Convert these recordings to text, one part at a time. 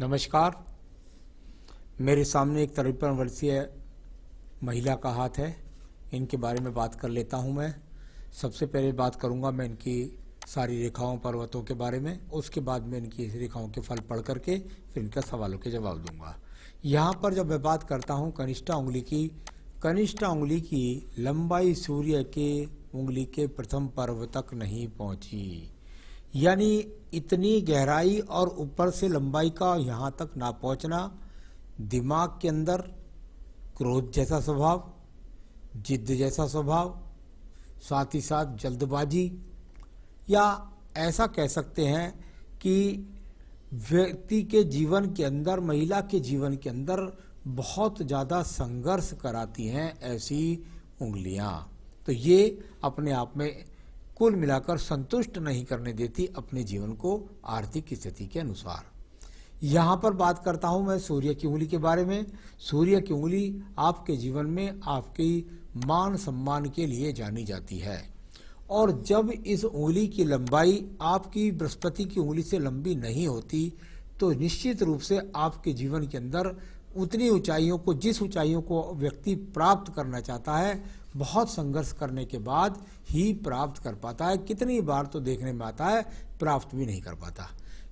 नमस्कार। मेरे सामने एक 53 वर्षीय महिला का हाथ है। इनके बारे में बात कर लेता हूं। मैं सबसे पहले बात करूंगा मैं इनकी सारी रेखाओं पर्वतों के बारे में, उसके बाद में इनकी रेखाओं के फल पढ़ करके फिर इनका सवालों के जवाब दूंगा। यहाँ पर जब मैं बात करता हूँ कनिष्ठा उंगली की लंबाई सूर्य के उंगली के प्रथम पर्व तक नहीं पहुँची, यानी इतनी गहराई और ऊपर से लंबाई का यहाँ तक ना पहुँचना। दिमाग के अंदर क्रोध जैसा स्वभाव, जिद्द जैसा स्वभाव, साथ ही साथ जल्दबाजी, या ऐसा कह सकते हैं कि व्यक्ति के जीवन के अंदर, महिला के जीवन के अंदर बहुत ज़्यादा संघर्ष कराती हैं ऐसी उंगलियां। तो ये अपने आप में कुल मिलाकर संतुष्ट नहीं करने देती अपने जीवन को आर्थिक स्थिति के अनुसार। यहाँ पर बात करता हूँ मैं सूर्य की उंगली के बारे में। सूर्य की उंगली आपके जीवन में आपकी मान सम्मान के लिए जानी जाती है, और जब इस उंगली की लंबाई आपकी बृहस्पति की उंगली से लंबी नहीं होती तो निश्चित रूप से आपके जीवन के अंदर उतनी ऊंचाइयों को, जिस ऊंचाइयों को व्यक्ति प्राप्त करना चाहता है, बहुत संघर्ष करने के बाद ही प्राप्त कर पाता है। कितनी बार तो देखने में आता है प्राप्त भी नहीं कर पाता।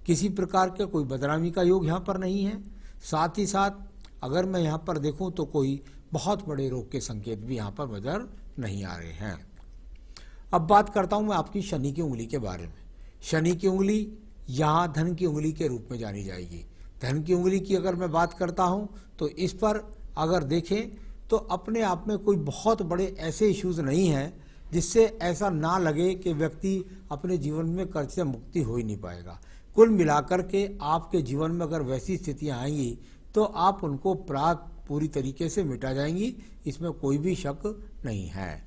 किसी प्रकार के कोई बदनामी का योग यहाँ पर नहीं है। साथ ही साथ अगर मैं यहाँ पर देखूँ तो कोई बहुत बड़े रोग के संकेत भी यहाँ पर नजर नहीं आ रहे हैं। अब बात करता हूँ मैं आपकी शनि की उंगली के बारे में। शनि की उंगली यहाँ धन की उंगली के रूप में जानी जाएगी। धन की उंगली की अगर मैं बात करता हूँ तो इस पर अगर देखें तो अपने आप में कोई बहुत बड़े ऐसे इश्यूज नहीं हैं जिससे ऐसा ना लगे कि व्यक्ति अपने जीवन में कर्ज से मुक्ति हो ही नहीं पाएगा। कुल मिलाकर के आपके जीवन में अगर वैसी स्थितियाँ आएंगी तो आप उनको प्राप्त पूरी तरीके से मिटा जाएंगी, इसमें कोई भी शक नहीं है।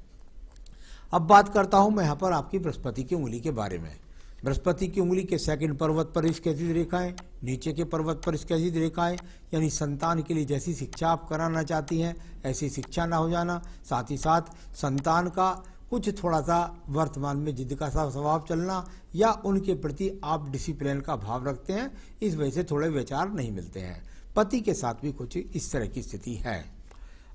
अब बात करता हूँ मैं यहाँ पर आपकी बृहस्पति की उंगली के बारे में। बृहस्पति की उंगली के सेकंड पर्वत पर स्केचित रेखाएं, नीचे के पर्वत पर स्केचित रेखाएं, यानी संतान के लिए जैसी शिक्षा आप कराना चाहती हैं ऐसी शिक्षा ना हो जाना। साथ ही साथ संतान का कुछ थोड़ा सा वर्तमान में जिद का सा स्वभाव चलना, या उनके प्रति आप डिसिप्लिन का भाव रखते हैं, इस वजह से थोड़े विचार नहीं मिलते हैं। पति के साथ भी कुछ इस तरह की स्थिति है।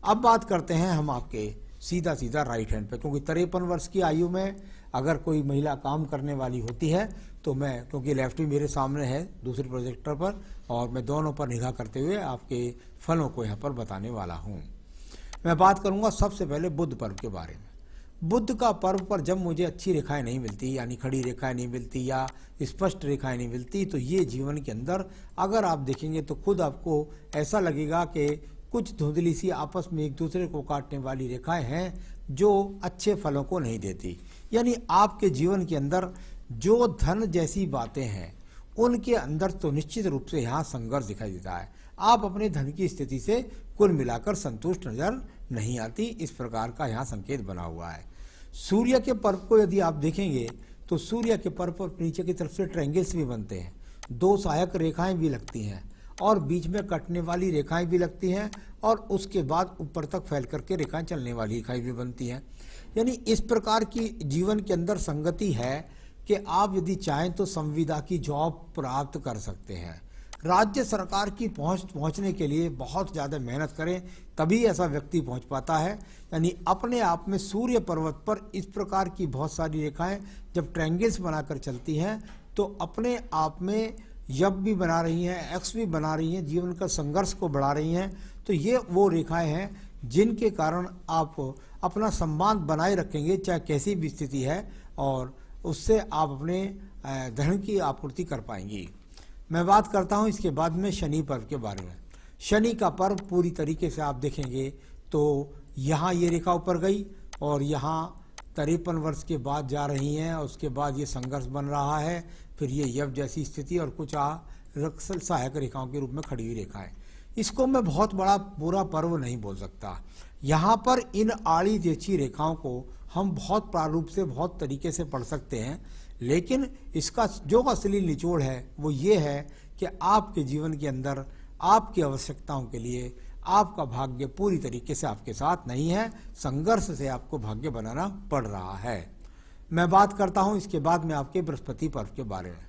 अब बात करते हैं हम आपके सीधा राइट हैंड पे, क्योंकि 53 वर्ष की आयु में अगर कोई महिला काम करने वाली होती है तो मैं, क्योंकि लेफ्ट भी मेरे सामने है दूसरे प्रोजेक्टर पर, और मैं दोनों पर निगाह करते हुए आपके फलों को यहाँ पर बताने वाला हूँ। मैं बात करूँगा सबसे पहले बुध पर्व के बारे में। बुध का पर्व पर जब मुझे अच्छी रेखाएं नहीं मिलती, यानी खड़ी रेखाएं नहीं मिलती या स्पष्ट रेखाएं नहीं मिलती, तो ये जीवन के अंदर अगर आप देखेंगे तो खुद आपको ऐसा लगेगा कि कुछ धुंधली सी आपस में एक दूसरे को काटने वाली रेखाएं हैं जो अच्छे फलों को नहीं देती। यानी आपके जीवन के अंदर जो धन जैसी बातें हैं उनके अंदर तो निश्चित रूप से यहाँ संघर्ष दिखाई देता है। आप अपने धन की स्थिति से कुल मिलाकर संतुष्ट नजर नहीं आती, इस प्रकार का यहाँ संकेत बना हुआ है। सूर्य के पर्व को यदि आप देखेंगे तो सूर्य के पर्व पर नीचे की तरफ से ट्रायंगल्स भी बनते हैं, दो सहायक रेखाएं भी लगती हैं, और बीच में कटने वाली रेखाएं भी लगती हैं, और उसके बाद ऊपर तक फैल करके रेखाएं चलने वाली रेखाएं भी बनती हैं। यानी इस प्रकार की जीवन के अंदर संगति है कि आप यदि चाहें तो संविदा की जॉब प्राप्त कर सकते हैं। राज्य सरकार की पहुंचने के लिए बहुत ज़्यादा मेहनत करें तभी ऐसा व्यक्ति पहुंच पाता है। यानी अपने आप में सूर्य पर्वत पर इस प्रकार की बहुत सारी रेखाएं जब ट्रायंगल्स बनाकर चलती हैं तो अपने आप में यब भी बना रही हैं, एक्स भी बना रही हैं, जीवन का संघर्ष को बढ़ा रही हैं। तो ये वो रेखाएं हैं जिनके कारण आप अपना सम्मान बनाए रखेंगे चाहे कैसी भी स्थिति है, और उससे आप अपने धन की आपूर्ति कर पाएंगी। मैं बात करता हूँ इसके बाद में शनि पर्व के बारे में। शनि का पर्व पूरी तरीके से आप देखेंगे तो यहाँ ये रेखा ऊपर गई और यहाँ 53 वर्ष के बाद जा रही हैं, और उसके बाद ये संघर्ष बन रहा है, फिर ये यव जैसी स्थिति और कुछ सहायक रेखाओं के रूप में खड़ी हुई रेखाएं। इसको मैं बहुत बड़ा बुरा पर्व नहीं बोल सकता। यहाँ पर इन आड़ी जैसी रेखाओं को हम बहुत प्रारूप से बहुत तरीके से पढ़ सकते हैं, लेकिन इसका जो असली निचोड़ है वो ये है कि आपके जीवन के अंदर आपकी आवश्यकताओं के लिए आपका भाग्य पूरी तरीके से आपके साथ नहीं है, संघर्ष से आपको भाग्य बनाना पड़ रहा है। मैं बात करता हूं इसके बाद में आपके बृहस्पति पर्व के बारे में।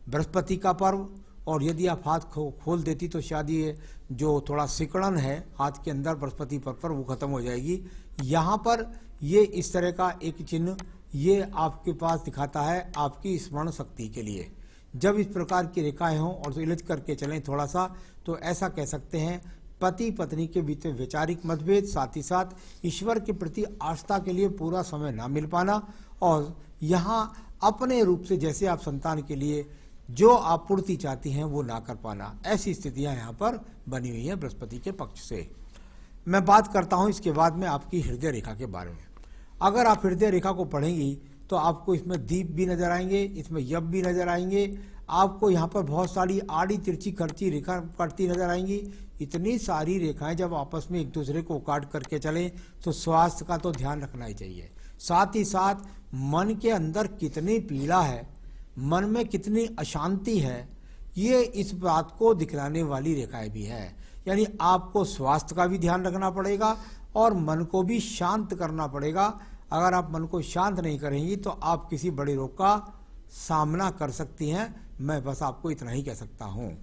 बृहस्पति का पर्व और यदि आप हाथ खोल देती तो शायद ये जो थोड़ा सिकुड़न है हाथ के अंदर बृहस्पति पर वो खत्म हो जाएगी। यहाँ पर ये इस तरह का एक चिन्ह ये आपके पास दिखाता है आपकी स्मरण शक्ति के लिए। जब इस प्रकार की रेखाएं हों और तो इलझ करके चलें थोड़ा सा, तो ऐसा कह सकते हैं पति पत्नी के बीच में वैचारिक मतभेद, साथ ही साथ ईश्वर के प्रति आस्था के लिए पूरा समय ना मिल पाना, और यहाँ अपने रूप से जैसे आप संतान के लिए जो आप पूर्ति चाहती हैं वो ना कर पाना, ऐसी स्थितियां यहाँ पर बनी हुई हैं बृहस्पति के पक्ष से। मैं बात करता हूँ इसके बाद में आपकी हृदय रेखा के बारे में। अगर आप हृदय रेखा को पढ़ेंगी तो आपको इसमें दीप भी नजर आएंगे, इसमें यप भी नजर आएंगे, आपको यहाँ पर बहुत सारी आड़ी तिरछी खर्ची रेखा कटती नजर आएंगी। इतनी सारी रेखाएं जब आपस में एक दूसरे को काट करके चलें तो स्वास्थ्य का तो ध्यान रखना ही चाहिए। साथ ही साथ मन के अंदर कितनी पीड़ा है, मन में कितनी अशांति है, ये इस बात को दिखलाने वाली रेखाएं भी है। यानी आपको स्वास्थ्य का भी ध्यान रखना पड़ेगा और मन को भी शांत करना पड़ेगा। अगर आप मन को शांत नहीं करेंगी तो आप किसी बड़े रोग का सामना कर सकती हैं। मैं बस आपको इतना ही कह सकता हूँ।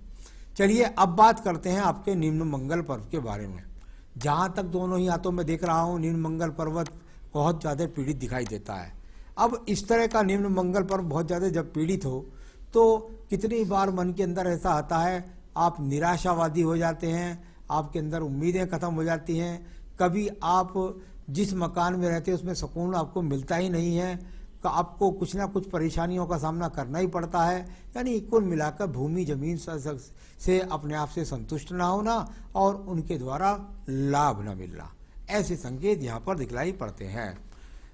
चलिए अब बात करते हैं आपके निम्न मंगल पर्व के बारे में। जहाँ तक दोनों ही हाथों में देख रहा हूँ निम्न मंगल पर्वत बहुत ज़्यादा पीड़ित दिखाई देता है। अब इस तरह का निम्न मंगल पर्व बहुत ज़्यादा जब पीड़ित हो तो कितनी बार मन के अंदर ऐसा आता है, आप निराशावादी हो जाते हैं, आपके अंदर उम्मीदें खत्म हो जाती हैं। कभी आप जिस मकान में रहते हैं उसमें सुकून आपको मिलता ही नहीं है, आपको कुछ ना कुछ परेशानियों का सामना करना ही पड़ता है। यानी कुल मिलाकर भूमि जमीन से अपने आप से संतुष्ट ना होना और उनके द्वारा लाभ न मिलना, ऐसे संकेत यहाँ पर दिखलाई पड़ते हैं।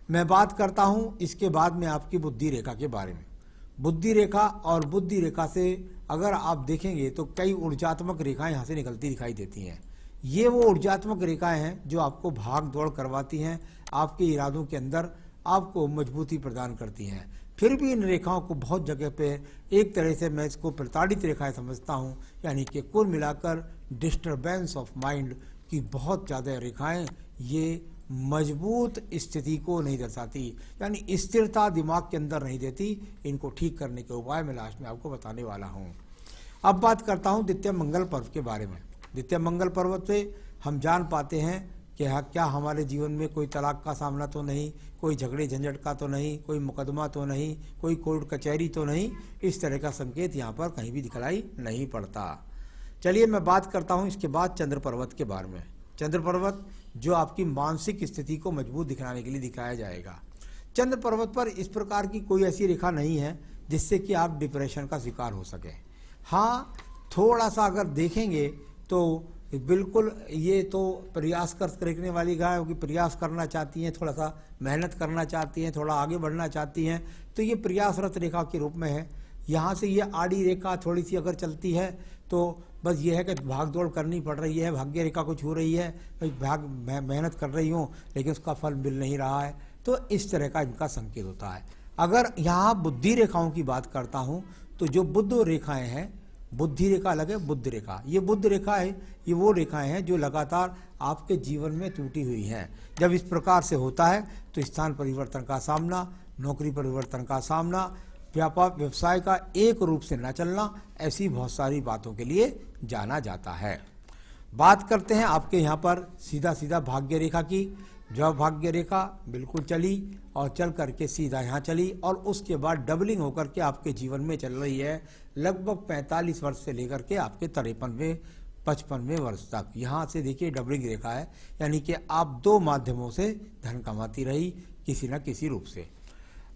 मैं बात करता हूँ इसके बाद में आपकी बुद्धि रेखा के बारे में। बुद्धि रेखा और बुद्धि रेखा से अगर आप देखेंगे तो कई ऊर्जात्मक रेखाएं यहाँ से निकलती दिखाई देती हैं। ये वो ऊर्जात्मक रेखाएं हैं जो आपको भाग दौड़ करवाती हैं, आपके इरादों के अंदर आपको मजबूती प्रदान करती हैं। फिर भी इन रेखाओं को बहुत जगह पे एक तरह से मैं इसको प्रताड़ित रेखाएं समझता हूँ, यानी कि कुल मिलाकर डिस्टर्बेंस ऑफ माइंड की बहुत ज़्यादा रेखाएं ये मजबूत स्थिति को नहीं दर्शाती, यानी स्थिरता दिमाग के अंदर नहीं देती। इनको ठीक करने के उपाय मैं लास्ट में आपको बताने वाला हूँ। अब बात करता हूँ द्वितीय मंगल पर्व के बारे में। द्वितीय मंगल पर्व से हम जान पाते हैं कि क्या हमारे जीवन में कोई तलाक का सामना तो नहीं, कोई झगड़े झंझट का तो नहीं, कोई मुकदमा तो नहीं, कोई कोर्ट कचहरी तो नहीं। इस तरह का संकेत यहाँ पर कहीं भी दिखलाई नहीं पड़ता। चलिए मैं बात करता हूँ इसके बाद चंद्र पर्वत के बारे में। चंद्र पर्वत जो आपकी मानसिक स्थिति को मजबूत दिखाने के लिए दिखाया जाएगा। चंद्र पर्वत पर इस प्रकार की कोई ऐसी रेखा नहीं है जिससे कि आप डिप्रेशन का शिकार हो सके। हाँ, थोड़ा सा अगर देखेंगे तो बिल्कुल ये तो प्रयास करने वाली गाय होगी, प्रयास करना चाहती हैं, थोड़ा सा मेहनत करना चाहती हैं, थोड़ा आगे बढ़ना चाहती हैं, तो ये प्रयासरत रेखा के रूप में है। यहाँ से ये आड़ी रेखा थोड़ी सी अगर चलती है तो बस ये है कि भाग दौड़ करनी पड़ रही है, भाग्य रेखा कुछ हो रही है, मेहनत कर रही हूँ लेकिन उसका फल मिल नहीं रहा है, तो इस तरह का इनका संकेत होता है। अगर यहाँ बुद्धि रेखाओं की बात करता हूँ तो जो बुद्ध रेखाएं हैं, बुद्धि रेखा अलग है, बुद्ध रेखा, ये बुद्ध रेखा है, ये वो रेखाएं हैं जो लगातार आपके जीवन में टूटी हुई हैं। जब इस प्रकार से होता है तो स्थान परिवर्तन का सामना, नौकरी परिवर्तन का सामना, व्यापार व्यवसाय का एक रूप से न चलना, ऐसी बहुत सारी बातों के लिए जाना जाता है। बात करते हैं आपके यहाँ पर सीधा सीधा भाग्य रेखा की। जब भाग्य रेखा बिल्कुल चली और चल करके सीधा यहाँ चली और उसके बाद डबलिंग होकर के आपके जीवन में चल रही है लगभग 45 वर्ष से लेकर के आपके 53-55वें वर्ष तक। यहाँ से देखिए डबलिंग रेखा है, यानी कि आप दो माध्यमों से धन कमाती रही किसी न किसी रूप से।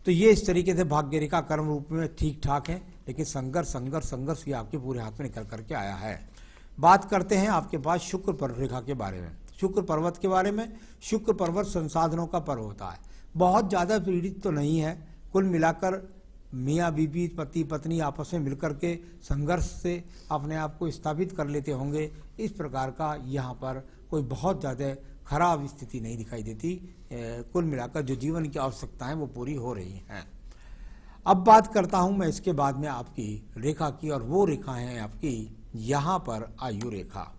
तो ये इस तरीके से भाग्य रेखा कर्म रूप में ठीक ठाक है, लेकिन संघर्ष संघर्ष संघर्ष ये आपके पूरे हाथ में निकल करके आया है। बात करते हैं आपके पास शुक्र पर्व रेखा के बारे में, शुक्र पर्वत के बारे में। शुक्र पर्वत संसाधनों का पर्व होता है, बहुत ज़्यादा पीड़ित तो नहीं है। कुल मिलाकर मियाँ बीबी पति पत्नी आपस में मिलकर के संघर्ष से अपने आप को स्थापित कर लेते होंगे, इस प्रकार का यहाँ पर कोई बहुत ज़्यादा खराब स्थिति नहीं दिखाई देती। कुल मिलाकर जो जीवन की आवश्यकताएं वो पूरी हो रही हैं। अब बात करता हूं मैं इसके बाद में आपकी रेखा की, और वो रेखा है आपकी यहाँ पर आयु रेखा।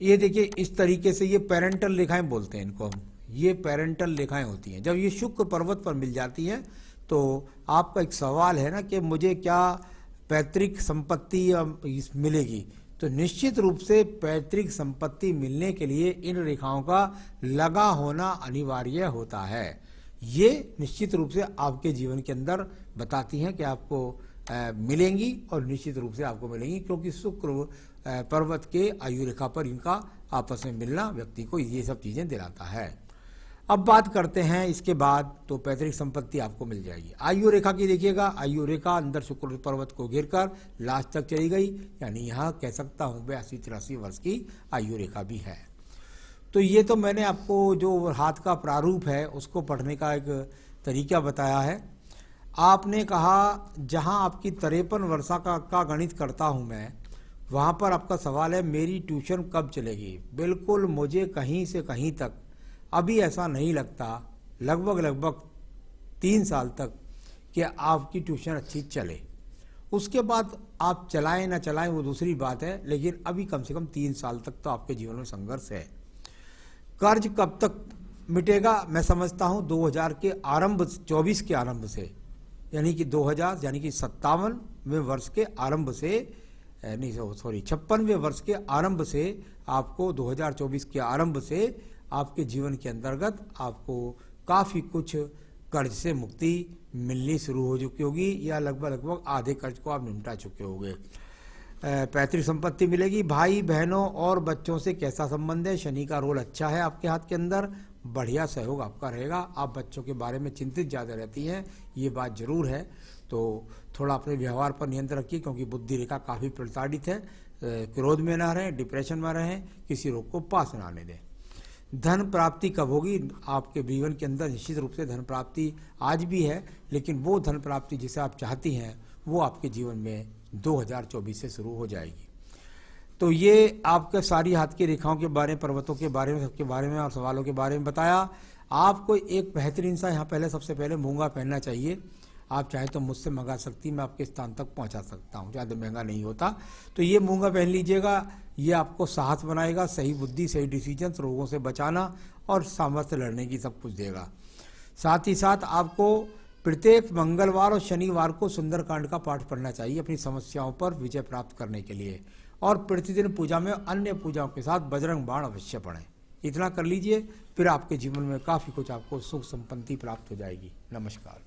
ये देखिए इस तरीके से ये पेरेंटल रेखाएं बोलते हैं इनको हम, ये पेरेंटल रेखाएं होती हैं। जब ये शुक्र पर्वत पर मिल जाती हैं तो आपका एक सवाल है ना कि मुझे क्या पैतृक संपत्ति मिलेगी। तो निश्चित रूप से पैतृक संपत्ति मिलने के लिए इन रेखाओं का लगा होना अनिवार्य होता है। ये निश्चित रूप से आपके जीवन के अंदर बताती हैं कि आपको मिलेंगी और निश्चित रूप से आपको मिलेंगी, क्योंकि शुक्र पर्वत के आयु रेखा पर इनका आपस में मिलना व्यक्ति को ये सब चीज़ें दिलाता है। अब बात करते हैं इसके बाद, तो पैतृक संपत्ति आपको मिल जाएगी। आयु रेखा की देखिएगा, आयु रेखा अंदर शुक्र पर्वत को घेरकर लास्ट तक चली गई, यानी यहाँ कह सकता हूँ 82-83 वर्ष की आयु रेखा भी है। तो ये तो मैंने आपको जो हाथ का प्रारूप है उसको पढ़ने का एक तरीका बताया है। आपने कहा जहाँ आपकी 53 वर्ष का गणित करता हूँ मैं, वहाँ पर आपका सवाल है मेरी ट्यूशन कब चलेगी। बिल्कुल मुझे कहीं से कहीं तक अभी ऐसा नहीं लगता, लगभग 3 साल तक कि आपकी ट्यूशन अच्छी चले। उसके बाद आप चलाएं ना चलाएं वो दूसरी बात है, लेकिन अभी कम से कम 3 साल तक तो आपके जीवन में संघर्ष है। कर्ज कब तक मिटेगा? मैं समझता हूँ 2024 के आरंभ से, यानी कि 57वें वर्ष के आरंभ से, नहीं सॉरी 56वें वर्ष के आरंभ से आपको 2024 के आरंभ से आपके जीवन के अंतर्गत आपको काफ़ी कुछ कर्ज से मुक्ति मिलनी शुरू हो चुकी होगी, या लगभग आधे कर्ज को आप निपटा चुके होंगे। पैतृक संपत्ति मिलेगी। भाई बहनों और बच्चों से कैसा संबंध है? शनि का रोल अच्छा है आपके हाथ के अंदर, बढ़िया सहयोग आपका रहेगा। आप बच्चों के बारे में चिंतित ज़्यादा रहती हैं, ये बात जरूर है। तो थोड़ा अपने व्यवहार पर नियंत्रण रखिए, क्योंकि बुद्धि रेखा काफ़ी प्रताड़ित है। क्रोध में ना रहें, डिप्रेशन में रहें, किसी रोग को पास ना आने दें। धन प्राप्ति कब होगी? आपके जीवन के अंदर निश्चित रूप से धन प्राप्ति आज भी है, लेकिन वो धन प्राप्ति जिसे आप चाहती हैं वो आपके जीवन में 2024 से शुरू हो जाएगी। तो ये आपके सारी हाथ की रेखाओं के बारे में, पर्वतों के बारे में, सबके बारे में और सवालों के बारे में बताया। आपको एक बेहतरीन सा यहाँ सबसे पहले मूंगा पहनना चाहिए। आप चाहे तो मुझसे मंगा सकती, मैं आपके स्थान तक पहुँचा सकता हूँ, ज़्यादा महंगा नहीं होता। तो ये मूंगा पहन लीजिएगा, ये आपको साहस बनाएगा, सही बुद्धि, सही डिसीजन, रोगों से बचाना और सामर्थ्य लड़ने की सब कुछ देगा। साथ ही साथ आपको प्रत्येक मंगलवार और शनिवार को सुंदरकांड का पाठ पढ़ना चाहिए अपनी समस्याओं पर विजय प्राप्त करने के लिए, और प्रतिदिन पूजा में अन्य पूजाओं के साथ बजरंग बाण अवश्य पढ़ें। इतना कर लीजिए, फिर आपके जीवन में काफ़ी कुछ आपको सुख संपत्ति प्राप्त हो जाएगी। नमस्कार।